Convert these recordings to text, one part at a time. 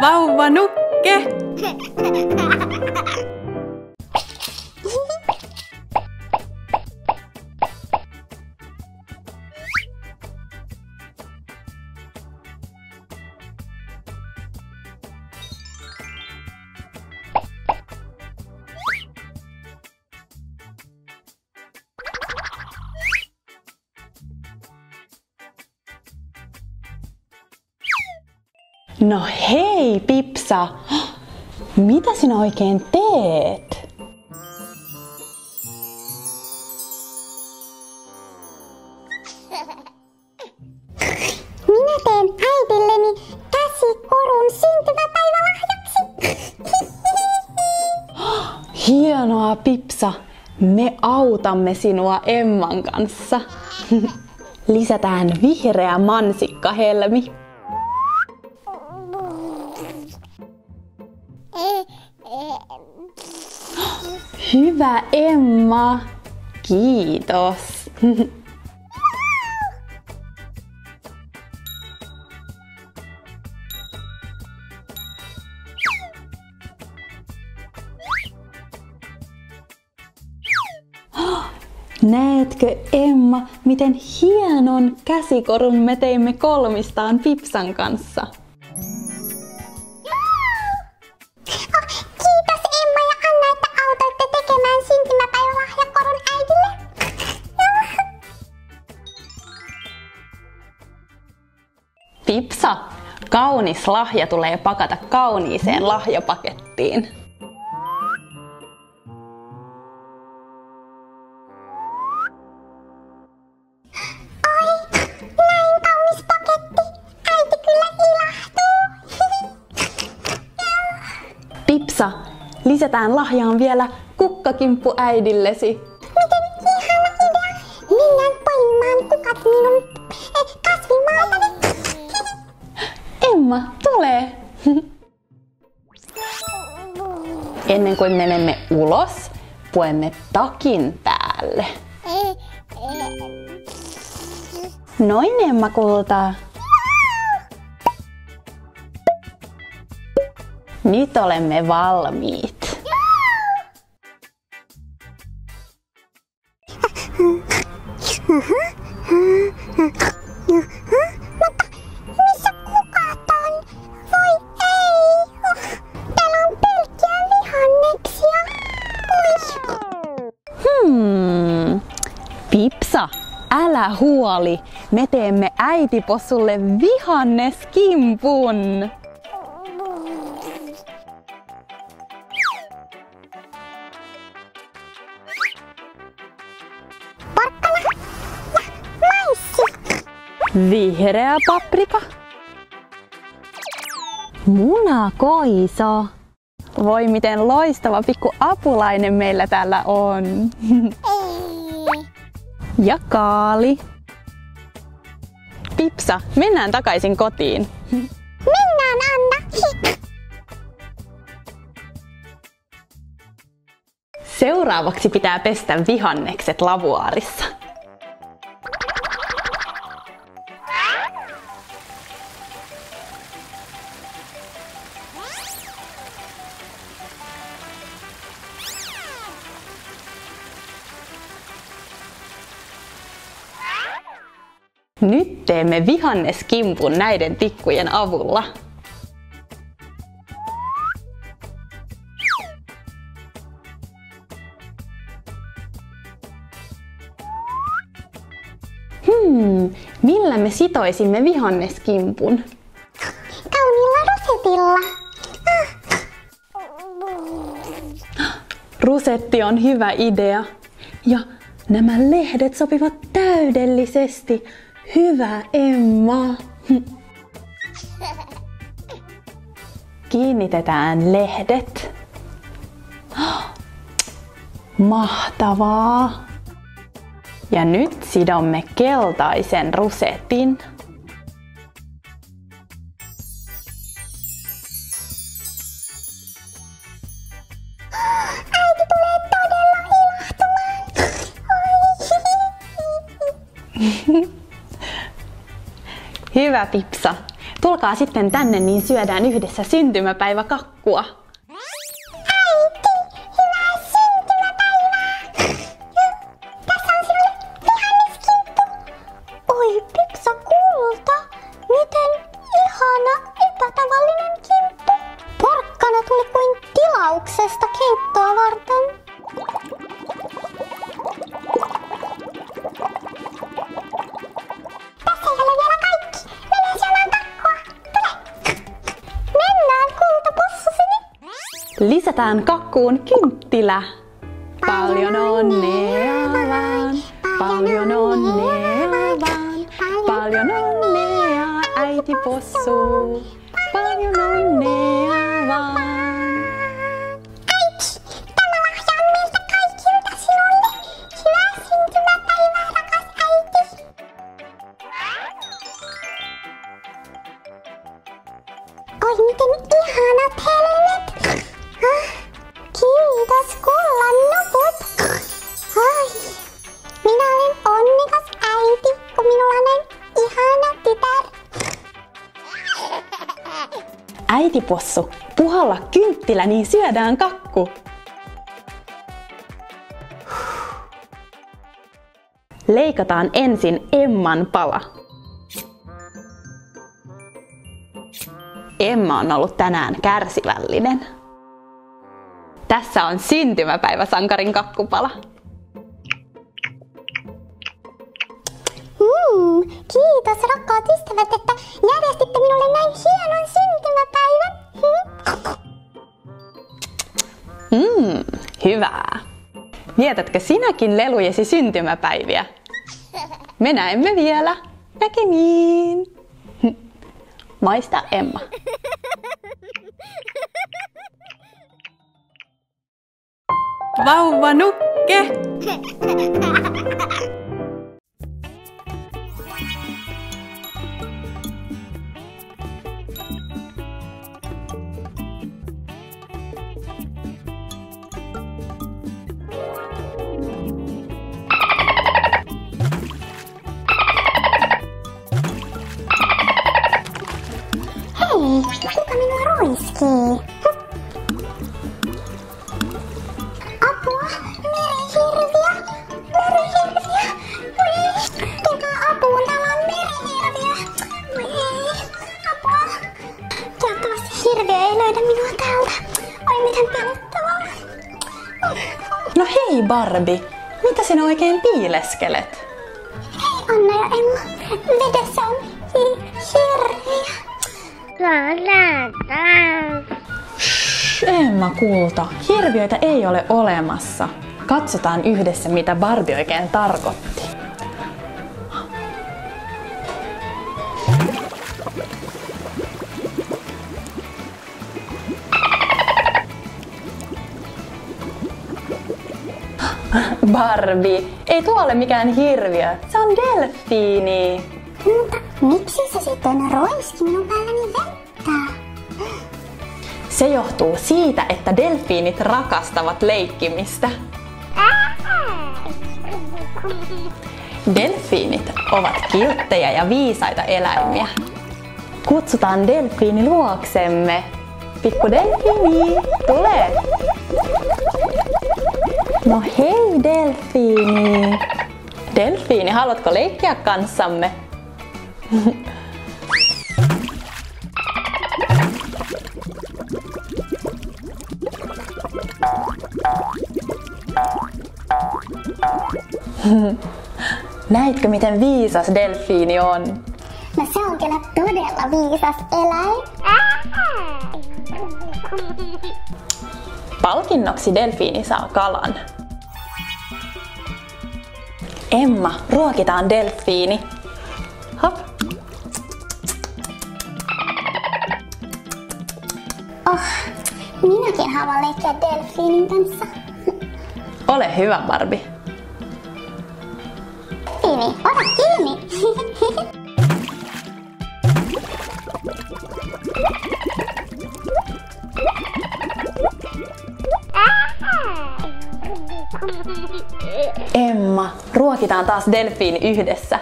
Vauvanukke! No hei, Pipsa! Mitä sinä oikein teet? Minä teen äidilleni käsikorun syntymäpäivälahjaksi. Hienoa, Pipsa! Me autamme sinua Emman kanssa. Lisätään vihreä mansikkahelmi. Hyvä, Emma! Kiitos! Näetkö, Emma, miten hienon käsikorun me teimme kolmistaan Pipsan kanssa? Kiitos Emma ja Anna, että autoitte tekemään syntymäpäivälahjakorun äidille. Pipsa, kaunis lahja tulee pakata kauniiseen lahjapakettiin. Näin kaunis paketti. Äiti kyllä ilahtuu. Pipsa, lisätään lahjaan vielä kukkakimppu äidillesi. Miten ihana idea. Mennään poimimaan kukat minun kasvimaaltani. Emma, tule! Ennen kuin menemme ulos, puemme takin päälle. Noin, Emma kulta. Nyt olemme valmiit. Mutta missä kukat on? Voi ei! Täällä on pelkkiä vihanneksia. Pipsa, älä huoli. Me teemme äitipossulle vihanneskimpun. Porkkana ja maissi. Vihreä paprika. Munakoiso. Voi miten loistava pikku apulainen meillä täällä on. Ei. Ja kaali. Pipsa, mennään takaisin kotiin. Mennään, Anna. Seuraavaksi pitää pestä vihannekset lavuaarissa. Nyt teemme vihanneskimpun näiden tikkujen avulla. Millä me sitoisimme vihanneskimpun? Kauniilla rosetilla. Rusetti on hyvä idea. Ja nämä lehdet sopivat täydellisesti. Hyvä, Emma. Kiinnitetään lehdet. Mahtavaa. Ja nyt sidomme keltaisen rusetin. Äiti tulee todella ilahtumaan. Hyvä, Pipsa. Tulkaa sitten tänne, niin syödään yhdessä syntymäpäiväkakkua. Äiti, hyvää syntymäpäivää! Tässä on sinulle vihanneskimppu. Oi, Pyksakulta, miten ihana epätavallinen kimppu. Porkkana tuli kuin tilauksesta keittoa varten. Tässä ei ole vielä kaikki. Mennään syömään kakkua. Tule! Mennään, kultapossuseni. Lisätään kakkuun kynttilä. Paljon onnea vaan, paljon onnea vaan, paljon onnea äiti possu, paljon onnea vaan. Äiti, tämä lahja on meiltä kaikilta sinulle. Hyvää syntymäpäivää, rakas äiti. Oi, miten ihanat helmet. Kiitos kullan nuput. Ai, minä olen onnekas äiti, kun minulla on näin ihana tytär. Äiti possu, puhalla kynttilä, niin syödään kakku. Leikataan ensin Emman pala. Emma on ollut tänään kärsivällinen. Tässä on syntymäpäiväsankarin kakkupala. Kiitos rakkaat ystävät, että järjestitte minulle näin hienon syntymäpäivän. Hyvää. Vietätkö sinäkin lelujesi syntymäpäiviä? Me näemme vielä. Näkemiin. Maista, Emma. Vauva nukke! Hei, kuka minua roiskii? Apua, merihirviö! Merihirviö! Tulkaa apuun, täällä on merihirviö! Apua! Toivottavasti hirviö ei löydä minua täältä. Oi, miten pelottavaa! No hei Barbie, mitä sinä oikein piileskelet? Hei Anna ja Emma, vedessä on hirviö. Shh, Emma kulta, hirviöitä ei ole olemassa. Katsotaan yhdessä, mitä Barbie oikein tarkoitti. Barbie, ei tuo ole mikään hirviö, se on delfiini. Mutta miksi se sitten roiski minun päälläni vettä? Se johtuu siitä, että delfiinit rakastavat leikkimistä. Delfiinit ovat kilttejä ja viisaita eläimiä. Kutsutaan delfiini luoksemme. Pikku delfiini, tule! No hei delfiini! Delfiini, haluatko leikkiä kanssamme? Näitkö miten viisas delfiini on? No se on kyllä todella viisas eläin. Palkinnoksi delfiini saa kalan. Emma, ruokitaan delfiini. Hop. Oh, minäkin haluan leikkiä delfiinin kanssa. Ole hyvä, Barbie. Delfiini, ota kiinni. Emma, ruokitaan taas delfiini yhdessä.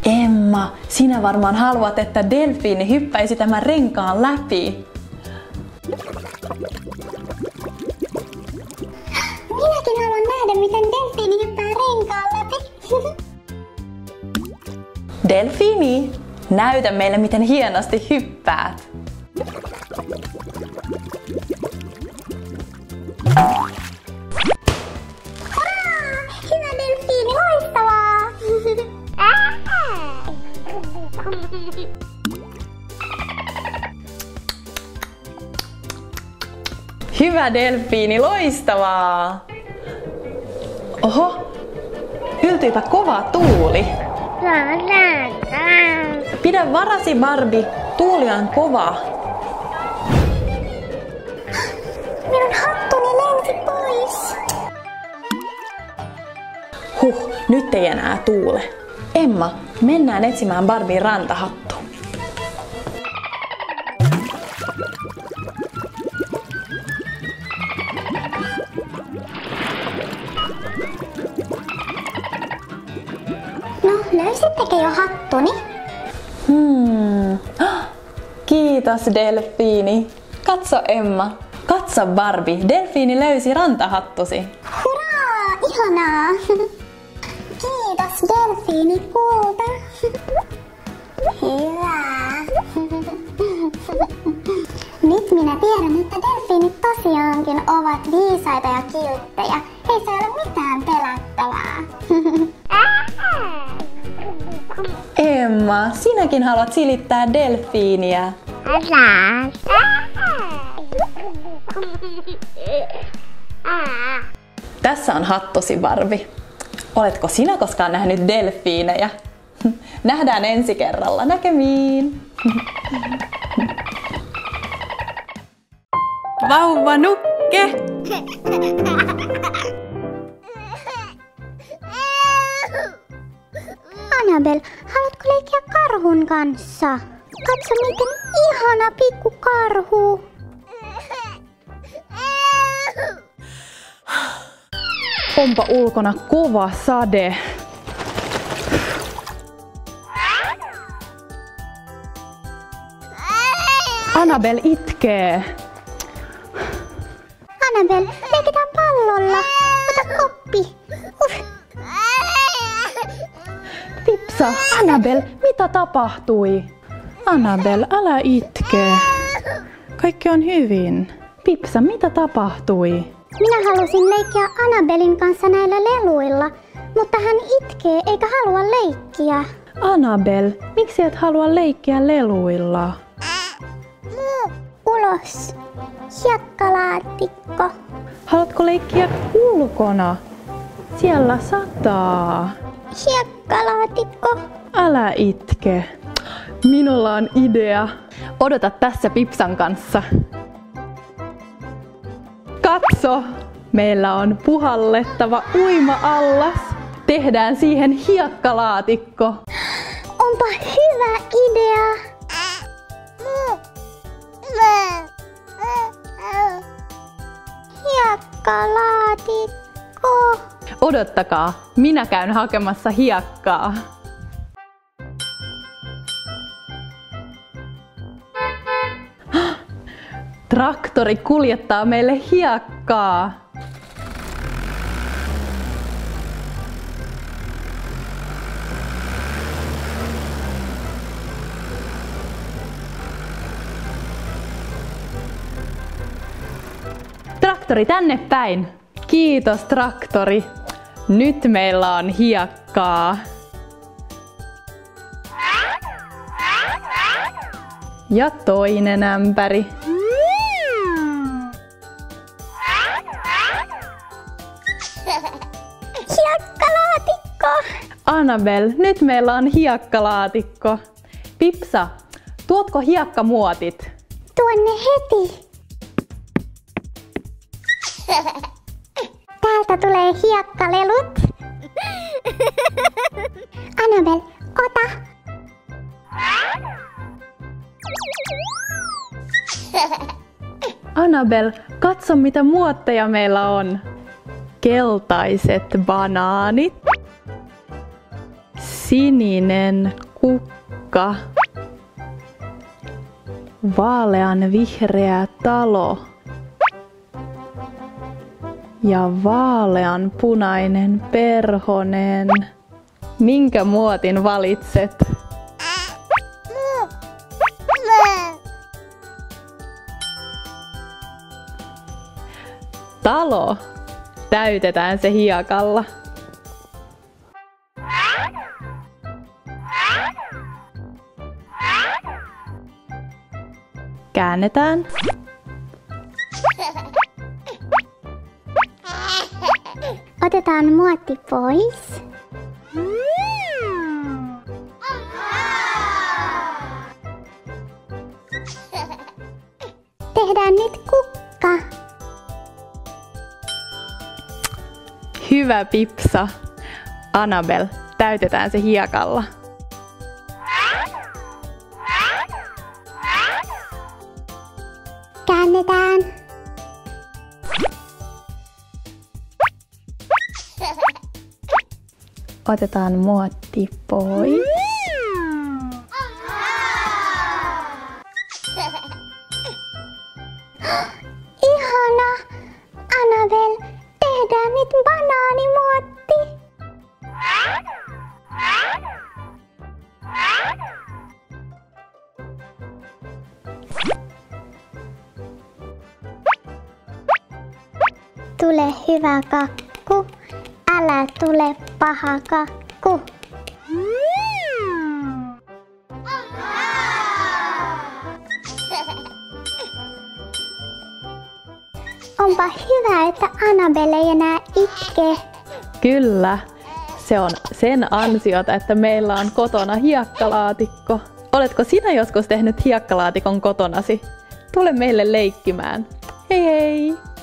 Emma, sinä varmaan haluat, että delfiini hyppäisi tämän renkaan läpi. Minäkin haluan nähdä, miten delfiini hyppää renkaan läpi. Delfiini, näytä meille, miten hienosti hyppäät. Hyvä delfiini, loistavaa! Hyvä delfiini, loistavaa! Oho, yltyipä kova tuuli. Pidä varasi, Barbie, tuuli on kova. Minun hattuni lensi pois. Nyt ei enää tuule. Emma, mennään etsimään Barbien rantahattu. No, löysittekö jo hattuni? Kiitos, delfiini. Katso, Emma. Katso, Barbie. Delfiini löysi rantahattusi. Hurraa! Ihanaa! Kiitos, delfiini kulta. Hyvä. Nyt minä tiedän, että delfiinit tosiaankin ovat viisaita ja kilttejä. Heissä ei ole mitään pelättävää. Emma, sinäkin haluat silittää delfiiniä. Tässä on hattusi, Barbie. Oletko sinä koskaan nähnyt delfiinejä? Nähdään ensi kerralla. Näkemiin! Vauva nukke! Annabelle, haluatko leikkiä karhun kanssa? Katso, miten ihana pikku karhu. Onpa ulkona kova sade. Annabelle itkee. Annabelle, leikitään pallolla. Ota koppi. Pipsa, Annabelle, mitä tapahtui? Annabelle, älä itke. Kaikki on hyvin. Pipsa, mitä tapahtui? Minä halusin leikkiä Annabelin kanssa näillä leluilla, mutta hän itkee eikä halua leikkiä. Annabelle, miksi et halua leikkiä leluilla? Ulos. Hiekkalaatikko. Haluatko leikkiä ulkona? Siellä sataa. Hiekkalaatikko. Älä itke. Minulla on idea. Odota tässä Pipsan kanssa. Katso! Meillä on puhallettava uima-allas. Tehdään siihen hiekkalaatikko. Onpa hyvä idea. Hiekkalaatikko. Odottakaa, minä käyn hakemassa hiekkaa. Traktori kuljettaa meille hiekkaa. Traktori tänne päin. Kiitos, traktori. Nyt meillä on hiekkaa. Ja toinen ämpäri. Hiekkalaatikko. Annabelle, nyt meillä on hiekkalaatikko. Pipsa, tuotko hiekkamuotit? Tuonne heti. Täältä tulee hiekkalelut. Annabelle, ota. Annabelle, katso mitä muotteja meillä on. Keltaiset banaanit. Sininen kukka. Vaalean vihreä talo. Ja vaalean punainen perhonen. Minkä muotin valitset? Talo. Täytetään se hiekalla. Käännetään. Otetaan muotti pois. Tehdään nyt kukka. Hyvä Pipsa. Annabel, täytetään se hiekalla. Käännetään. Otetaan muotti pois. Ihana! Annabel, tehdään nyt banaanimuotti. Tule hyvä kakku, älä tule paha kakku. Onpa hyvä, että Annabel ei enää itke. Kyllä, se on sen ansiota, että meillä on kotona hiekkalaatikko. Oletko sinä joskus tehnyt hiekkalaatikon kotonasi? Tule meille leikkimään. Hei hei!